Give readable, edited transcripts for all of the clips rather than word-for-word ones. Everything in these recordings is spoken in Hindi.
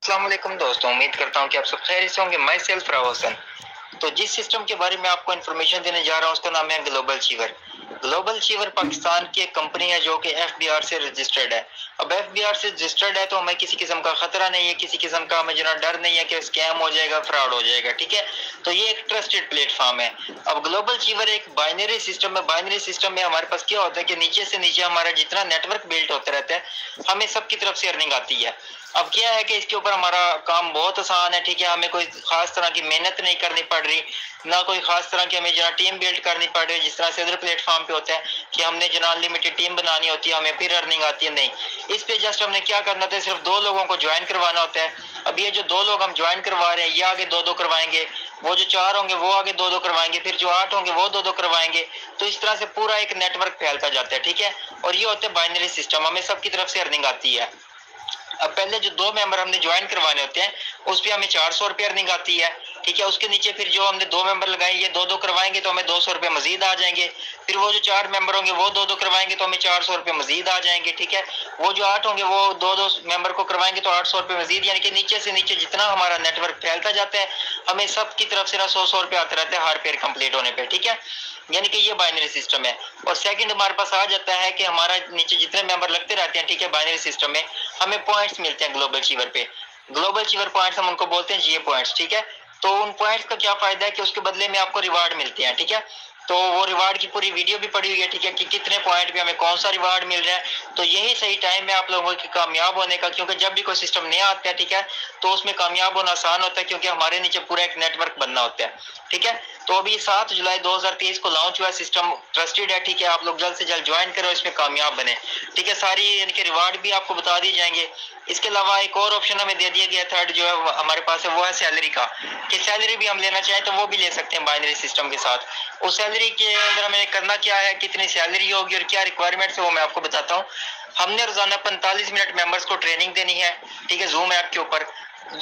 अस्सलाम वालेकुम दोस्तों, उम्मीद करता हूँ कि आप सब खैरियत से होंगे। मैं सेल्फ रावसन। तो जिस सिस्टम के बारे में आपको इन्फॉर्मेशन देने जा रहा हूँ उसका नाम है ग्लोबल चीवर। ग्लोबल चीवर पाकिस्तान की एक कंपनी है जो कि एफबीआर से रजिस्टर्ड है। अब एफबीआर से रजिस्टर्ड है तो हमें किसी किस्म का खतरा नहीं है, किसी किस्म का हमें जना डर नहीं है कि स्कैम हो जाएगा, फ्रॉड हो जाएगा। ठीक है, तो ये एक ट्रस्टेड प्लेटफॉर्म है। अब ग्लोबल चीवर एक बाइनरी सिस्टम है। बाइनरी सिस्टम में हमारे पास क्या होता है कि नीचे से नीचे हमारा जितना नेटवर्क बिल्ट होता रहता है, हमें सबकी तरफ से अर्निंग आती है। अब क्या है कि इसके ऊपर हमारा काम बहुत आसान है। ठीक है, हमें कोई खास तरह की मेहनत नहीं करनी पड़ रही, ना कोई खास तरह की हमें जना टीम बिल्ड करनी पड़ रही है जिस तरह से अदर प्लेटफॉर्म पे होता है कि हमने जना अनलिमिटेड टीम बनानी होती है, हमें फिर अर्निंग आती है। नहीं, इस पे जस्ट हमने क्या करना होता है, सिर्फ 2 लोगों को ज्वाइन करवाना होता है। अब ये जो 2 लोग हम ज्वाइन करवा रहे हैं, ये आगे 2-2 करवाएंगे, वो जो 4 होंगे वो आगे 2-2 करवाएंगे, फिर जो 8 होंगे वो 2-2 करवाएंगे। तो इस तरह से पूरा एक नेटवर्क फैलता जाता है। ठीक है, और ये होता है बाइनरी सिस्टम, हमें सबकी तरफ से अर्निंग आती है। अब पहले जो 2 मेंबर हमने ज्वाइन करवाने होते हैं उस पर हमें 400 रुपये अर्निंग आती है। ठीक है, उसके नीचे फिर जो हमने 2 मेंबर लगाए, ये 2-2 करवाएंगे तो हमें 200 रुपये मजीद आ जाएंगे। फिर वो जो 4 मेंबर होंगे वो 2-2 करवाएंगे तो हमें 400 रुपये मजीद आ जाएंगे। ठीक है, वो जो 8 होंगे वो 2-2 मेंबर को करवाएंगे तो 800 रुपये मजीद, यानी कि नीचे से नीचे जितना हमारा नेटवर्क फैलता जाता है हमें सबकी तरफ से ना 100 रुपये आते रहते हैं हर पेयर कंप्लीट होने पर। ठीक है, यानी कि ये बाइनरी सिस्टम है। और सेकंड हमारे पास आ जाता है कि हमारा नीचे जितने मेंबर लगते रहते हैं, ठीक है, बाइनरी सिस्टम में हमें पॉइंट्स मिलते हैं ग्लोबल चीवर पे। ग्लोबल चीवर पॉइंट्स हम उनको बोलते हैं जीए पॉइंट्स। ठीक है, तो उन पॉइंट्स का क्या फायदा है कि उसके बदले में आपको रिवार्ड मिलते हैं। ठीक है, तो वो रिवार्ड की पूरी वीडियो भी पड़ी हुई है। ठीक है, कि कितने पॉइंट पे हमें कौन सा रिवार्ड मिल रहा है। तो यही सही टाइम है आप लोगों के कामयाब होने का, क्योंकि जब भी कोई सिस्टम नया आता है, ठीक है, तो उसमें कामयाब होना आसान होता है क्योंकि हमारे नीचे पूरा एक नेटवर्क बनना होता है। ठीक है, तो अभी 7 जुलाई 2023 को लॉन्च हुआ सिस्टम, ट्रस्टेड है। ठीक है, आप लोग जल्द से जल्द ज्वाइन करो, इसमें कामयाब बने। ठीक है, सारी यानी कि रिवार्ड भी आपको बता दिए जाएंगे। इसके अलावा एक और ऑप्शन हमें दे दिया गया, थर्ड जो है हमारे पास है, वो है सैलरी का, कि सैलरी भी हम लेना चाहें तो वो भी ले सकते हैं बाइनरी सिस्टम के साथ। उस सैलरी के अंदर हमें करना क्या है, कितनी सैलरी होगी और क्या रिक्वायरमेंट्स है वो मैं आपको बताता हूँ। हमने रोजाना 45 मिनट मेंबर्स को ट्रेनिंग देनी है। ठीक है, जूम ऐप के ऊपर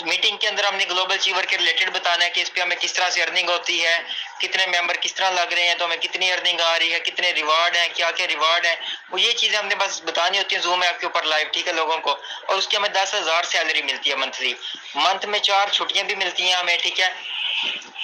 मीटिंग के अंदर हमने ग्लोबल चीवर के रिलेटेड बताना है कि इस पे हमें किस तरह से अर्निंग होती है, कितने मेंबर किस तरह लग रहे हैं, तो हमें कितनी अर्निंग आ रही है, कितने रिवार्ड हैं, क्या क्या रिवार्ड है, वो ये चीजें हमने बस बतानी होती है जूम ऐप के ऊपर लाइव। ठीक है, लोगों को। और उसकी हमें 10,000 सैलरी मिलती है मंथली। मंथ में 4 छुट्टियां भी मिलती हैं हमें। ठीक है,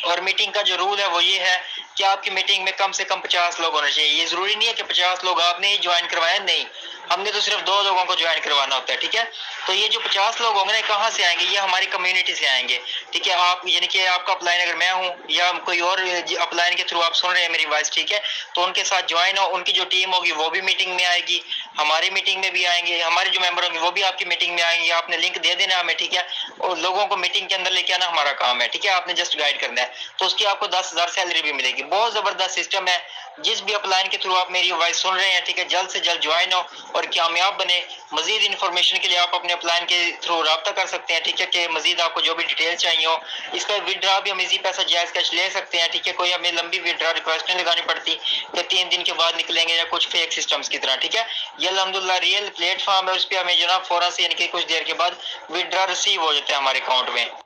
और मीटिंग का जो रूल है वो ये है कि आपकी मीटिंग में कम से कम 50 लोग होने चाहिए। ये जरूरी नहीं है कि 50 लोग आपने ही ज्वाइन करवाए, नहीं, हमने तो सिर्फ 2 लोगों को ज्वाइन करवाना होता है। ठीक है, तो ये जो 50 लोग होंगे ना, कहाँ से आएंगे, ये हमारी कम्युनिटी से आएंगे। ठीक है, आप यानी कि आपका अपलाइन अगर मैं हूँ या कोई और अपलाइन के थ्रू आप सुन रहे हैं मेरी वॉइस, ठीक है, तो उनके साथ ज्वाइन हो, उनकी जो टीम होगी वो भी मीटिंग में आएगी, हमारी मीटिंग में भी आएंगे, हमारे जो मेंबर होंगे वो भी आपकी मीटिंग में आएंगे। आपने लिंक दे देना हमें। ठीक है, और लोगों को मीटिंग के अंदर लेके आना हमारा काम है। ठीक है, आपने जस्ट गाइड करना है, तो उसकी आपको 10,000 सैलरी भी मिलेगी। बहुत जबरदस्त सिस्टम है। जिस भी अपलाइन के थ्रू आप मेरी वॉइस सुन रहे हैं, ठीक है, जल्द से जल्द ज्वाइन हो और कामयाब बने। मजीद इन्फॉर्मेशन के लिए आप अपने अपलाइन के थ्रू रब्ता कर सकते हैं। ठीक है, कि मजीद आपको जो भी डिटेल चाहिए हो, इसका विड्रा भी हम इजी पैसा जायज कैश ले सकते हैं। ठीक है, कोई हमें लंबी विड्रा रिक्वेस्ट नहीं लगानी पड़ती कि 3 दिन के बाद निकलेंगे या कुछ फेक सिस्टम्स की तरह। ठीक है, ये अल्हम्दुलिल्लाह रियल प्लेटफॉर्म है, उस पर हमें जो ना फौरन से यानी कि कुछ देर के बाद विड्रा रिसीव हो जाता है हमारे अकाउंट में।